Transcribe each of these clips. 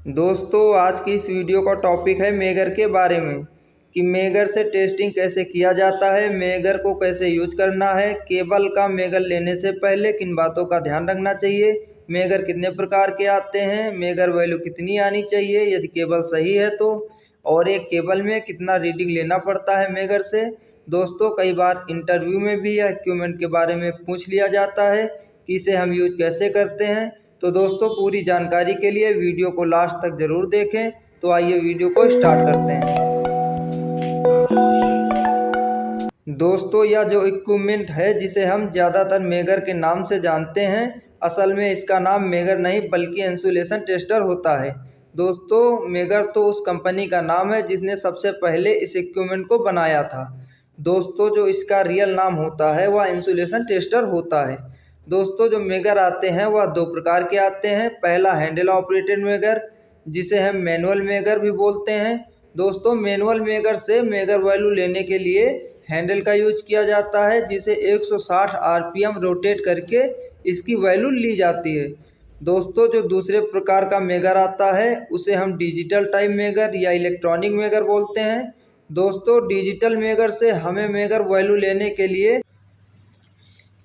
दोस्तों आज की इस वीडियो का टॉपिक है मेगर के बारे में कि मेगर से टेस्टिंग कैसे किया जाता है, मेगर को कैसे यूज करना है, केबल का मेगर लेने से पहले किन बातों का ध्यान रखना चाहिए, मेगर कितने प्रकार के आते हैं, मेगर वैल्यू कितनी आनी चाहिए यदि केबल सही है तो, और एक केबल में कितना रीडिंग लेना पड़ता है मेगर से। दोस्तों कई बार इंटरव्यू में भी यह इक्विपमेंट के बारे में पूछ लिया जाता है कि इसे हम यूज कैसे करते हैं। तो दोस्तों पूरी जानकारी के लिए वीडियो को लास्ट तक ज़रूर देखें। तो आइए वीडियो को स्टार्ट करते हैं। दोस्तों यह जो इक्विपमेंट है जिसे हम ज़्यादातर मेगर के नाम से जानते हैं, असल में इसका नाम मेगर नहीं बल्कि इंसुलेशन टेस्टर होता है। दोस्तों मेगर तो उस कंपनी का नाम है जिसने सबसे पहले इस इक्विपमेंट को बनाया था। दोस्तों जो इसका रियल नाम होता है वह इंसुलेशन टेस्टर होता है। दोस्तों जो मेगर आते हैं वह दो प्रकार के आते हैं। पहला हैंडल ऑपरेटेड मेगर जिसे हम मैनुअल मेगर भी बोलते हैं। दोस्तों मैनुअल मेगर से मेगर वैल्यू लेने के लिए हैंडल का यूज किया जाता है जिसे 160 आरपीएम रोटेट करके इसकी वैल्यू ली जाती है। दोस्तों जो दूसरे प्रकार का मेगर आता है उसे हम डिजिटल टाइप मेगर या इलेक्ट्रॉनिक मेगर बोलते हैं। दोस्तों डिजिटल मेगर से हमें मेगर वैल्यू लेने के लिए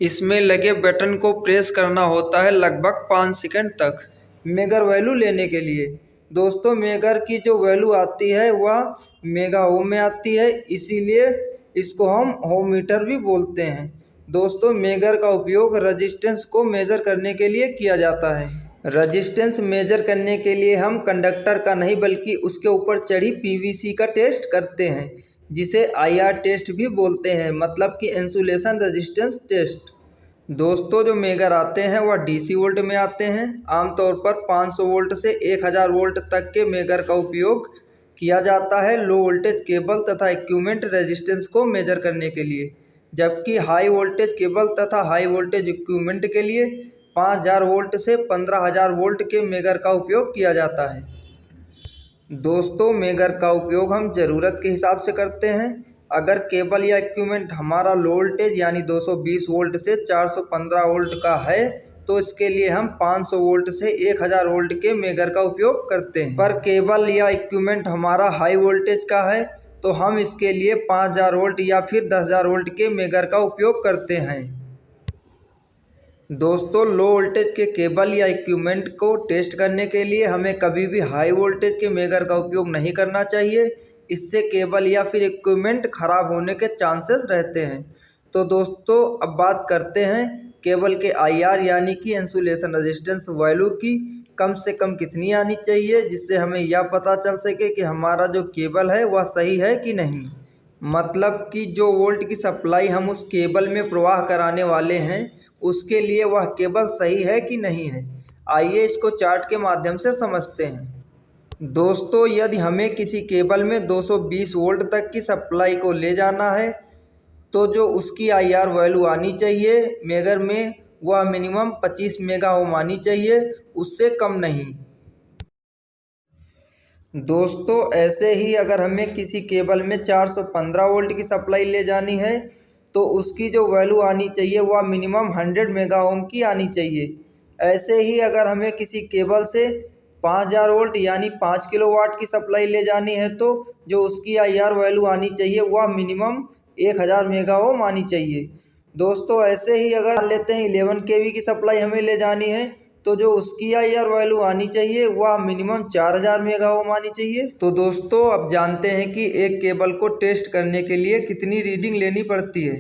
इसमें लगे बटन को प्रेस करना होता है लगभग 5 सेकंड तक मेगर वैल्यू लेने के लिए। दोस्तों मेगर की जो वैल्यू आती है वह मेगा ओम में आती है, इसीलिए इसको हम ओम मीटर भी बोलते हैं। दोस्तों मेगर का उपयोग रजिस्टेंस को मेज़र करने के लिए किया जाता है। रजिस्टेंस मेजर करने के लिए हम कंडक्टर का नहीं बल्कि उसके ऊपर चढ़ी पीवीसी का टेस्ट करते हैं जिसे आईआर टेस्ट भी बोलते हैं, मतलब कि इंसुलेशन रेजिस्टेंस टेस्ट। दोस्तों जो मेगर आते हैं वह डीसी वोल्ट में आते हैं। आमतौर पर 500 वोल्ट से 1000 वोल्ट तक के मेगर का उपयोग किया जाता है लो वोल्टेज केबल तथा इक्विपमेंट रेजिस्टेंस को मेजर करने के लिए, जबकि हाई वोल्टेज केबल तथा हाई वोल्टेज इक्विपमेंट के लिए 5000 वोल्ट से 15000 वोल्ट के मेगर का उपयोग किया जाता है। दोस्तों मेगर का उपयोग हम ज़रूरत के हिसाब से करते हैं। अगर केबल या इक्विपमेंट हमारा लो वोल्टेज यानी 220 वोल्ट से 415 वोल्ट का है तो इसके लिए हम 500 वोल्ट से 1000 वोल्ट के मेगर का उपयोग करते हैं। पर केबल या इक्विपमेंट हमारा हाई वोल्टेज का है तो हम इसके लिए 5000 वोल्ट या फिर 10000 वोल्ट के मेगर का उपयोग करते हैं। दोस्तों लो वोल्टेज के केबल या इक्विपमेंट को टेस्ट करने के लिए हमें कभी भी हाई वोल्टेज के मेगर का उपयोग नहीं करना चाहिए, इससे केबल या फिर इक्विपमेंट खराब होने के चांसेस रहते हैं। तो दोस्तों अब बात करते हैं केबल के आईआर यानी कि इंसुलेशन रेजिस्टेंस वैल्यू की कम से कम कितनी आनी चाहिए, जिससे हमें यह पता चल सके कि हमारा जो केबल है वह सही है कि नहीं। मतलब कि जो वोल्ट की सप्लाई हम उस केबल में प्रवाह कराने वाले हैं उसके लिए वह केबल सही है कि नहीं है। आइए इसको चार्ट के माध्यम से समझते हैं। दोस्तों यदि हमें किसी केबल में 220 वोल्ट तक की सप्लाई को ले जाना है तो जो उसकी आईआर वैल्यू आनी चाहिए मेगर में वह मिनिमम 25 मेगा ओम आनी चाहिए, उससे कम नहीं। दोस्तों ऐसे ही अगर हमें किसी केबल में 415 वोल्ट की सप्लाई ले जानी है तो उसकी जो वैल्यू आनी चाहिए वह मिनिमम 100 मेगा ओम की आनी चाहिए। ऐसे ही अगर हमें किसी केबल से 5000 वोल्ट यानी 5 किलोवाट की सप्लाई ले जानी है तो जो उसकी आईआर वैल्यू आनी चाहिए वह मिनिमम 1000 मेगा ओम आनी चाहिए। दोस्तों ऐसे ही अगर लेते हैं 11 केवी की सप्लाई हमें ले जानी है तो जो उसकी आईआर वैल्यू आनी चाहिए वह मिनिमम 4000 मेगा ओम आनी चाहिए। तो दोस्तों अब जानते हैं कि एक केबल को टेस्ट करने के लिए कितनी रीडिंग लेनी पड़ती है।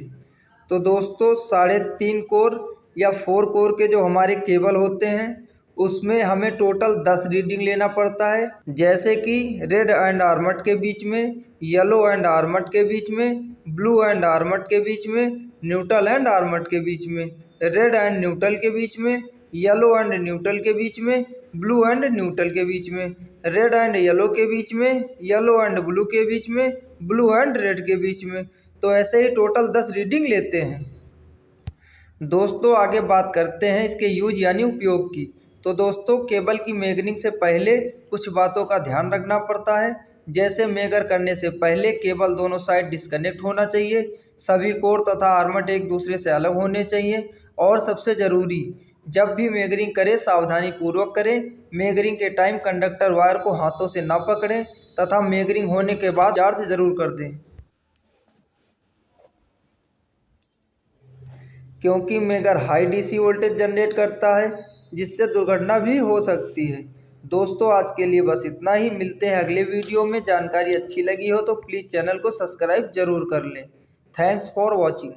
तो दोस्तों 3.5 कोर या 4 कोर के जो हमारे केबल होते हैं उसमें हमें टोटल 10 रीडिंग लेना पड़ता है, जैसे कि रेड एंड आर्मट के बीच में, येलो एंड आर्मट के बीच में, ब्लू एंड आर्मट के बीच में, न्यूट्रल एंड आर्मट के बीच में, रेड एंड न्यूट्रल के बीच में, येलो एंड न्यूट्रल के बीच में, ब्लू एंड न्यूट्रल के बीच में, रेड एंड येलो के बीच में, येलो एंड ब्लू के बीच में, ब्लू एंड रेड के बीच में। तो ऐसे ही टोटल 10 रीडिंग लेते हैं। दोस्तों आगे बात करते हैं इसके यूज यानी उपयोग की। तो दोस्तों केबल की मेजरिंग से पहले कुछ बातों का ध्यान रखना पड़ता है, जैसे मेगर करने से पहले केबल दोनों साइड डिस्कनेक्ट होना चाहिए, सभी कोर तथा आर्मट एक दूसरे से अलग होने चाहिए, और सबसे ज़रूरी जब भी मेजरिंग करें सावधानी पूर्वक करें। मेजरिंग के टाइम कंडक्टर वायर को हाथों से न पकड़ें तथा मेजरिंग होने के बाद चार्ज जरूर कर दें, क्योंकि megger high DC voltage generate करता है जिससे दुर्घटना भी हो सकती है। दोस्तों आज के लिए बस इतना ही। मिलते हैं अगले वीडियो में। जानकारी अच्छी लगी हो तो प्लीज़ चैनल को सब्सक्राइब जरूर कर लें। Thanks for watching.